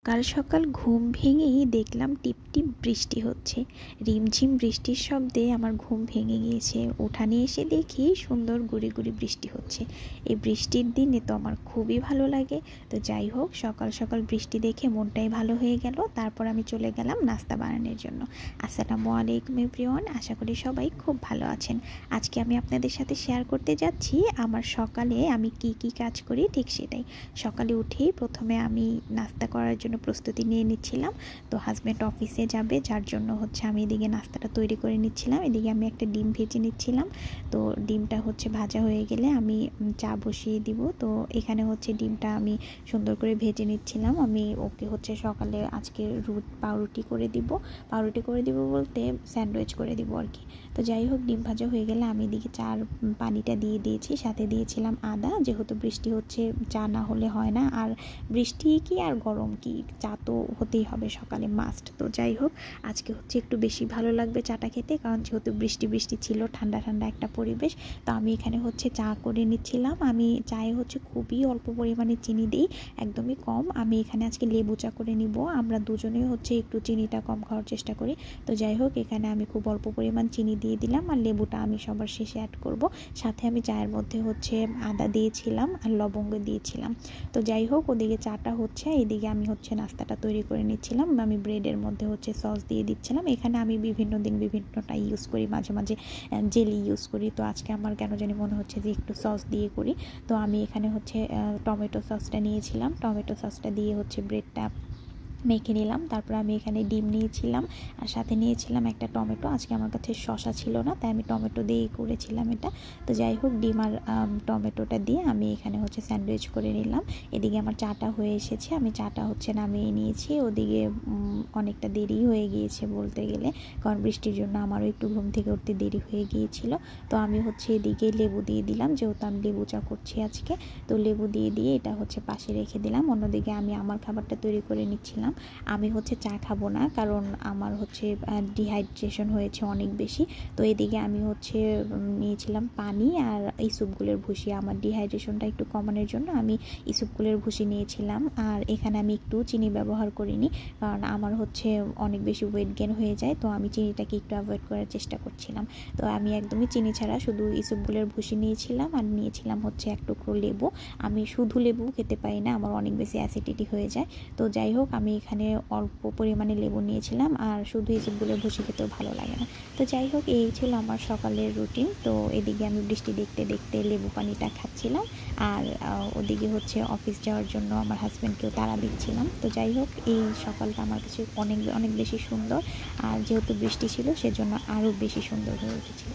সকাল সকাল ঘুম ভেঙেই দেখলাম টিপটিপ বৃষ্টি হচ্ছে। রিমঝিম বৃষ্টির শব্দে আমার ঘুম ভেঙে গিয়েছে। উঠানে এসে দেখি সুন্দর গুড়ি গুড়ি বৃষ্টি হচ্ছে। এই বৃষ্টির দিনে তো আমার খুবই ভালো লাগে। তো যাই হোক, সকাল সকাল বৃষ্টি দেখে মনটাই ভালো হয়ে গেল। তারপর আমি চলে গেলাম নাস্তা বানানোর জন্য। আসসালামু আলাইকুম এভরিওয়ান, আশা করি সবাই খুব ভালো আছেন। আজকে আমি আপনাদের সাথে শেয়ার করতে যাচ্ছি আমার সকালে আমি কি কি কাজ করি, ঠিক সেটাই। সকালে উঠেই প্রথমে আমি নাস্তা করার জন্য প্রস্তুতি নিয়ে নিচ্ছিলাম। তো হাজব্যান্ড অফিসে যাবে, যার জন্য আমি এদিকে নাস্তাটা তৈরি করে নিচ্ছিলাম। এদিকে আমি একটা ডিম ভেজে নিচ্ছিলাম। তো ডিমটা ভাজা হয়ে গেলে আমি চা বসিয়ে দিব। তো এখানে ডিমটা আমি সুন্দর করে ভেজে নিচ্ছিলাম। আমি ওকে সকালে আজকে পাউরুটি করে দিব। পাউরুটি করে দিব বলতে স্যান্ডউইচ করে দিব আর কি। তো যাই হোক, ডিম ভাজা হয়ে গেলে আমি এদিকে চার পানিটা দিয়ে দিয়েছি, সাথে দিয়েছিলাম আদা। যেহেতু বৃষ্টি হচ্ছে, চা না হলে হয় না। আর বৃষ্টি কি আর গরম কি, চা তো হতেই হবে সকালে, মাস্ট। তো যাই হোক, আজকে একটু বেশি ভালো লাগবে চাটা খেতে, কারণ যেহেতু বৃষ্টি বৃষ্টি ছিল, ঠান্ডা ঠান্ডা একটা পরিবেশ। তো আমি এখানে চা করে নিচ্ছিলাম। আমি চায়ে খুবই অল্প পরিমাণে চিনি দিই, একদমই কম। আমি এখানে আজকে লেবু চা করে নিব। আমরা দুজনেই একটু চিনিটা কম খাওয়ার চেষ্টা করি। তো যাই হোক, এখানে আমি খুব অল্প পরিমাণ চিনি দিয়ে দিলাম, আর লেবুটা আমি সবার শেষে অ্যাড করব। সাথে আমি চায়ের মধ্যে আদা দিয়েছিলাম আর লবঙ্গ দিয়েছিলাম। তো যাই হোক, ওদিকে চাটা এদিকে আমি নাস্তাটা তৈরি করে নিচ্ছিলাম। আমি ব্রেডের মধ্যে সস দিয়ে দিচ্ছিলাম। এখানে আমি বিভিন্ন দিন বিভিন্নটা ইউজ করি, মাঝে মাঝে জেলি ইউজ করি। তো আজকে আমার কেন জানি মনে হচ্ছে যে একটু সস দিয়ে করি। তো আমি এখানে টমেটো সসটা নিয়েছিলাম। টমেটো সসটা দিয়ে ব্রেডটা মেখে নিলাম। তারপর আমি এখানে ডিম নিয়েছিলাম, আর সাথে নিয়েছিলাম একটা টমেটো। আজকে আমার কাছে শসা ছিল না, তাই আমি টমেটো দিয়েই করেছিলাম এটা। তো যাই হোক, ডিম আর টমেটোটা দিয়ে আমি এখানে স্যান্ডউইচ করে নিলাম। এদিকে আমার চাটা হয়ে এসেছে, আমি চাটা নামিয়ে নিয়েছি। ওদিকে অনেকটা দেরি হয়ে গিয়েছে বলতে গেলে, কারণ বৃষ্টির জন্য আমারও একটু ঘুম থেকে উঠতে দেরি হয়ে গিয়েছিল। তো আমি এদিকে লেবু দিয়ে দিলাম, যেহেতু আমি লেবু চা করছি আজকে। তো লেবু দিয়ে এটা পাশে রেখে দিলাম। অন্যদিকে আমি আমার খাবারটা তৈরি করে নিচ্ছিলাম। আমি চা খাবো না, কারণ আমার ডিহাইড্রেশন হয়েছে অনেক বেশি। তো এদিকে আমি নিয়েছিলাম পানি আর ইসবগুলের ভুসি। আমার ডিহাইড্রেশনটা একটু কমানোর জন্য আমি ইসবগুলের ভুসি নিয়েছিলাম। আর এখানে আমি একটু চিনি ব্যবহার করিনি, কারণ আমার অনেক বেশি ওয়েট গেইন হয়ে যায়। তো আমি চিনিটাকে একটু অ্যাভয়েড করার চেষ্টা করছিলাম। তো আমি একদমই চিনি ছাড়া শুধু ইসবগুলের ভুসি নিয়েছিলাম, আর নিয়েছিলাম এক টুকরো লেবু। আমি শুধু লেবু খেতে পারি না, আমার অনেক বেশি অ্যাসিডিটি হয়ে যায়। তো যাই হোক, আমি এখানে অল্প পরিমাণে লেবু নিয়েছিলাম, আর শুধু ইসবগুলের ভুসি খেতেও ভালো লাগে না। তো যাই হোক, এই ছিল আমার সকালের রুটিন। তো এদিকে আমি বৃষ্টি দেখতে দেখতে লেবু পানিটা খাচ্ছিলাম, আর ওদিকে অফিস যাওয়ার জন্য আমার হাজব্যান্ডকেও তাড়া দিচ্ছিলাম। তো যাই হোক, এই সকালটা আমার কাছে অনেক অনেক বেশি সুন্দর, আর যেহেতু বৃষ্টি ছিল সেজন্য আরও বেশি সুন্দর হয়ে উঠেছিল।